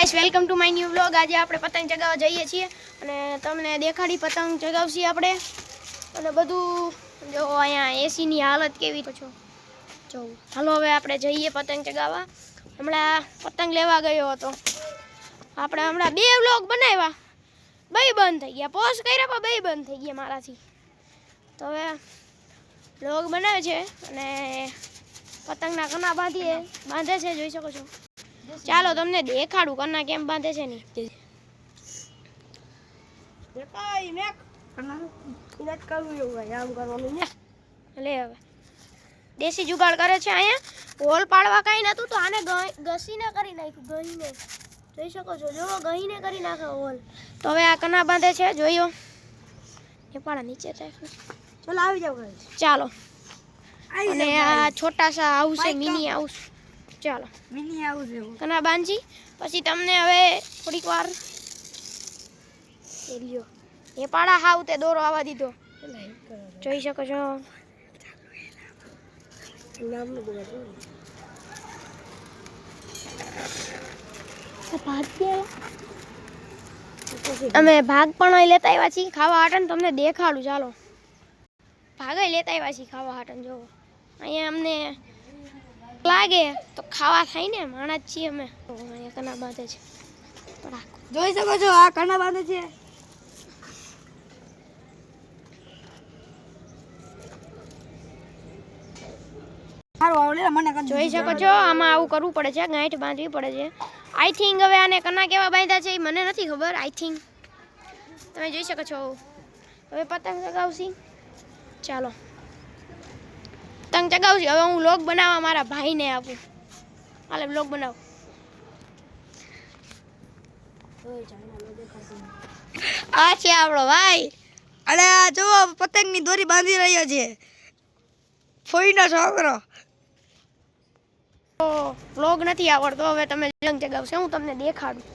Guys welcome to my new vlog. આજે આપણે પતંગ ચગાવવા જઈએ છીએ અને તમને દેખાડી પતંગ ચગાવશી આપણે અને બધું જો અહીંયા એસી ની હાલત કેવી તો જો હાલો હવે આપણે જઈએ પતંગ ચગાવવા। હમણાં પતંગ લેવા ગયો હતો આપણે હમણાં બે વ્લોગ બનાવ્યા બે બંધ થઈ ગયા પોસ્ટ કર્યા પણ બે બંધ થઈ ગયા મારાથી તો હવે વ્લોગ બનાવે છે અને પતંગના કના બાંધે છે જોઈ શકો છો। ચાલો તમને દેખાડું કના કેમ બાંધે છે ની દેખાય મેક ઇનત કરું એવું ભાઈ આમ કરવાનું ને લે હવે દેશી જુગાડ કરે છે અહીંયા હોલ પાડવા કાઈ નતું તો આને ઘસીને કરી નાખ્યું ગહીને જોઈ શકો છો જો ગહીને કરી નાખે હોલ તો હવે આ કના બાંધે છે જોયો એ પાડા નીચે રાખ ચલો આવી જાવ ચાલો અને આ છોટા સા હાઉસ છે મિની હાઉસ ચાલો મિની હાઉસ કના બાંધી પછી તમને હવે થોડીક વાર એ લ્યો એ પાડા હાવ તે દોરો આવવા દીધો જોઈ શકો છો અમે ભાગ પણ લેતા આવ્યા છીએ ખાવા હાટન તમને દેખાડું ચાલો ભાગે લેતા આવ્યા છીએ ખાવા હાટન જો અહીંયા અમને લાગે તો ખાવા થાય ને માણસ છીએ અમે અહીંયા કના બાંધે છે જોઈ શકો છો આ કના બાંધે છે જોઈ શકો છો આમાં આવું કરવું પડે છે ગાંઠ બાંધવી પડે છે આઈ થિંક હવે આને કના કેવા બાંધ્યા છે એ મને નથી ખબર આઈ થિંક તમે જોઈ શકો છો હવે પતંગ ચગાવશી ચાલો પતંગ ચગાવશી હવે હું વ્લોગ બનાવવા મારા ભાઈને આપું હાલે વ્લોગ બનાવ આ છે આપણો ભાઈ અને આ જો પતંગની દોરી બાંધી રહ્યો છે ફોઈનો છોકરો વ્લોગ નથી આવડતો હવે તમે પતંગ ચગાવશો હું તમને દેખાડું